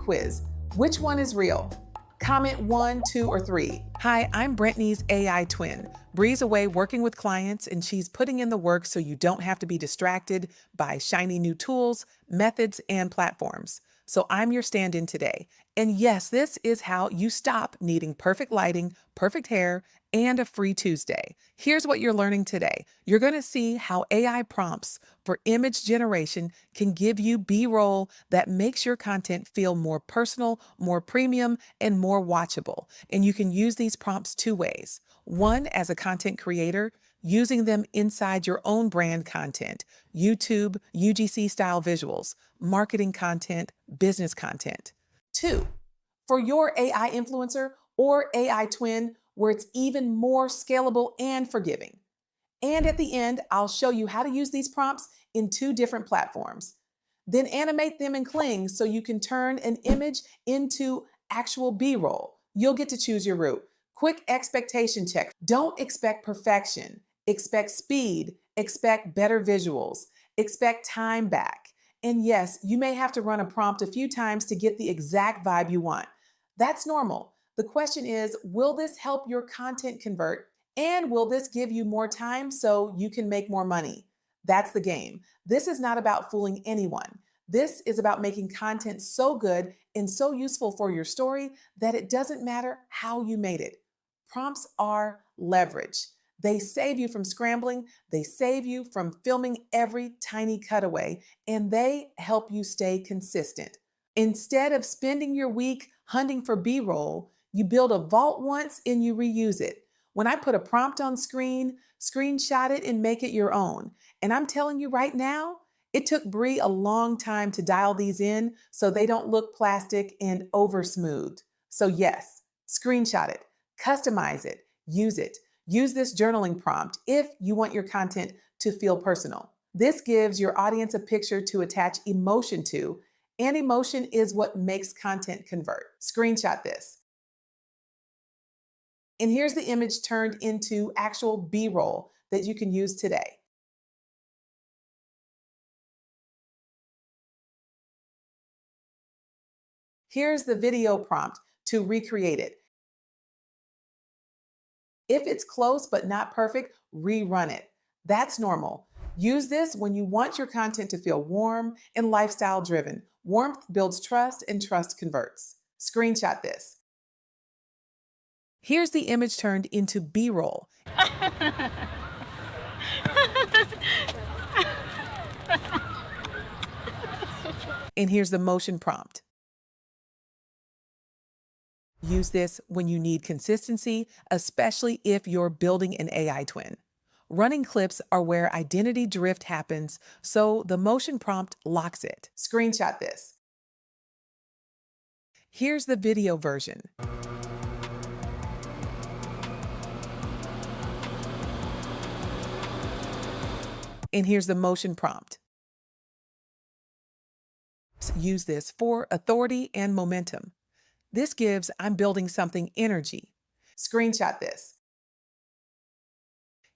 quiz. Which one is real? Comment 1, 2, or 3. Hi, I'm Brittany's AI twin. Bree's away working with clients and she's putting in the work so you don't have to be distracted by shiny new tools, methods, and platforms. So I'm your stand-in today. And yes, this is how you stop needing perfect lighting, perfect hair, and a free Tuesday. Here's what you're learning today. You're going to see how AI prompts for image generation can give you B-roll that makes your content feel more personal, more premium, and more watchable. And you can use these prompts two ways. One, as a content creator, using them inside your own brand content, YouTube, UGC-style visuals, marketing content, business content. Two, for your AI influencer or AI twin, where it's even more scalable and forgiving. And at the end, I'll show you how to use these prompts in 2 different platforms. Then animate them in Kling so you can turn an image into actual B-roll. You'll get to choose your route. Quick expectation check. Don't expect perfection. Expect speed. Expect better visuals. Expect time back. And yes, you may have to run a prompt a few times to get the exact vibe you want. That's normal. The question is, will this help your content convert? And will this give you more time so you can make more money? That's the game. This is not about fooling anyone. This is about making content so good and so useful for your story that it doesn't matter how you made it. Prompts are leverage. They save you from scrambling, they save you from filming every tiny cutaway, and they help you stay consistent. Instead of spending your week hunting for B-roll, you build a vault once and you reuse it. When I put a prompt on screen, screenshot it and make it your own. And I'm telling you right now, it took Bree a long time to dial these in so they don't look plastic and over smoothed. So yes, screenshot it, customize it, use it. Use this journaling prompt if you want your content to feel personal. This gives your audience a picture to attach emotion to, and emotion is what makes content convert. Screenshot this. And here's the image turned into actual B-roll that you can use today. Here's the video prompt to recreate it. If it's close but not perfect, rerun it. That's normal. Use this when you want your content to feel warm and lifestyle driven. Warmth builds trust and trust converts. Screenshot this. Here's the image turned into B-roll. And here's the motion prompt. Use this when you need consistency, especially if you're building an AI twin. Running clips are where identity drift happens, so the motion prompt locks it. Screenshot this. Here's the video version. And here's the motion prompt. Use this for authority and momentum. This gives I'm building something energy. Screenshot this.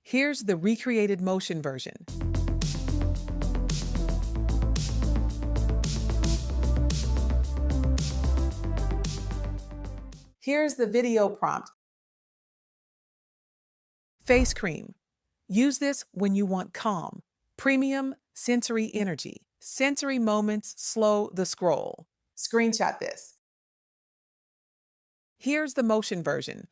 Here's the recreated motion version. Here's the video prompt. Face cream. Use this when you want calm, premium sensory energy. Sensory moments slow the scroll. Screenshot this. Here's the motion version.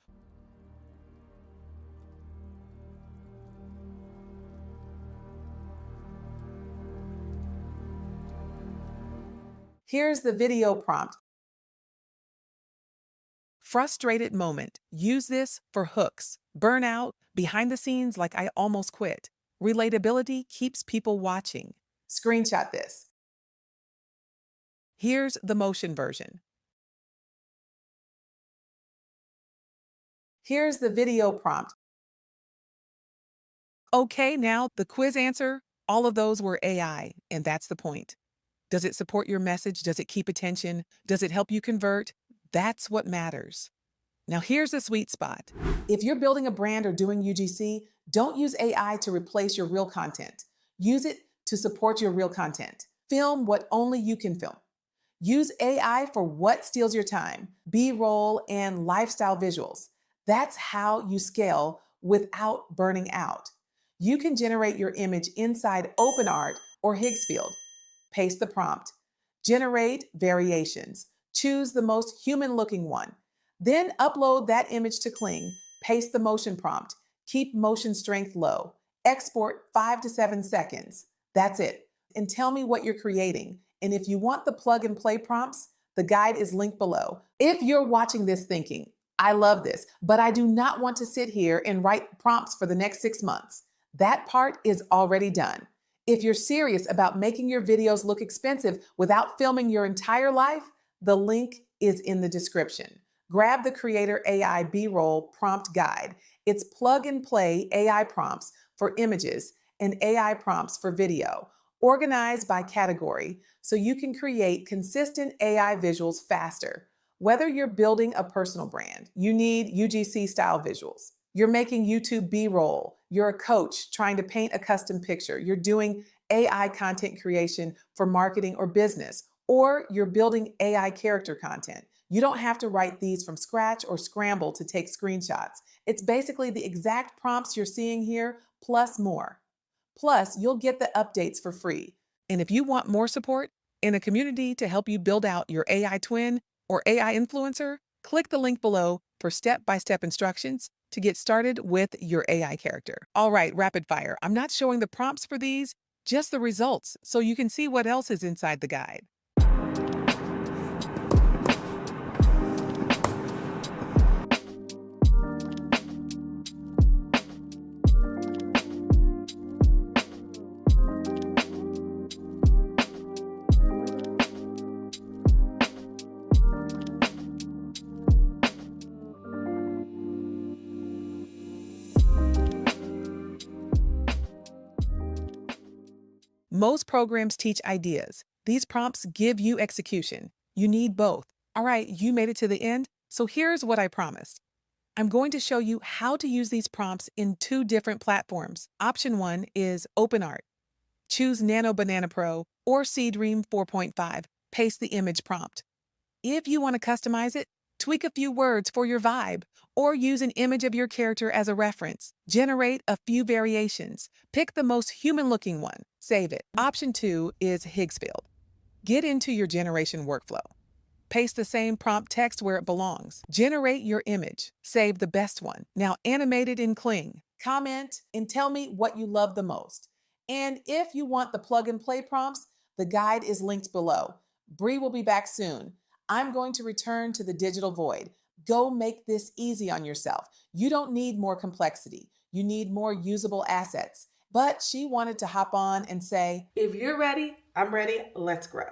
Here's the video prompt. Frustrated moment. Use this for hooks. Burnout, behind the scenes like I almost quit. Relatability keeps people watching. Screenshot this. Here's the motion version. Here's the video prompt. Okay, now the quiz answer, all of those were AI, and that's the point. Does it support your message? Does it keep attention? Does it help you convert? That's what matters. Now here's the sweet spot. If you're building a brand or doing UGC, don't use AI to replace your real content. Use it to support your real content. Film what only you can film. Use AI for what steals your time, B-roll, and lifestyle visuals. That's how you scale without burning out. You can generate your image inside OpenArt or Higgsfield. Paste the prompt. Generate variations. Choose the most human-looking one. Then upload that image to Kling. Paste the motion prompt. Keep motion strength low. Export 5 to 7 seconds. That's it. And tell me what you're creating. And if you want the plug and play prompts, the guide is linked below. If you're watching this thinking, I love this, but I do not want to sit here and write prompts for the next 6 months, that part is already done. If you're serious about making your videos look expensive without filming your entire life, the link is in the description. Grab the Creator AI B-roll prompt guide. It's plug and play AI prompts for images and AI prompts for video, organized by category so you can create consistent AI visuals faster. Whether you're building a personal brand, you need UGC-style visuals. You're making YouTube B-roll. You're a coach trying to paint a custom picture. You're doing AI content creation for marketing or business, or you're building AI character content. You don't have to write these from scratch or scramble to take screenshots. It's basically the exact prompts you're seeing here, plus more. Plus, you'll get the updates for free. And if you want more support and a community to help you build out your AI twin or AI influencer, click the link below for step-by-step instructions to get started with your AI character. All right, rapid fire. I'm not showing the prompts for these, just the results, so you can see what else is inside the guide. Most programs teach ideas. These prompts give you execution. You need both. All right, you made it to the end, so here's what I promised. I'm going to show you how to use these prompts in 2 different platforms. Option 1 is OpenArt. Choose Nano Banana Pro or Seedream 4.5. Paste the image prompt. If you want to customize it, tweak a few words for your vibe, or use an image of your character as a reference. Generate a few variations. Pick the most human-looking one. Save it. Option 2 is Higgsfield. Get into your generation workflow. Paste the same prompt text where it belongs. Generate your image. Save the best one. Now animate it in Kling. Comment and tell me what you love the most. And if you want the plug and play prompts, the guide is linked below. Bree will be back soon. I'm going to return to the digital void. Go make this easy on yourself. You don't need more complexity. You need more usable assets. But she wanted to hop on and say, if you're ready, I'm ready, let's grow.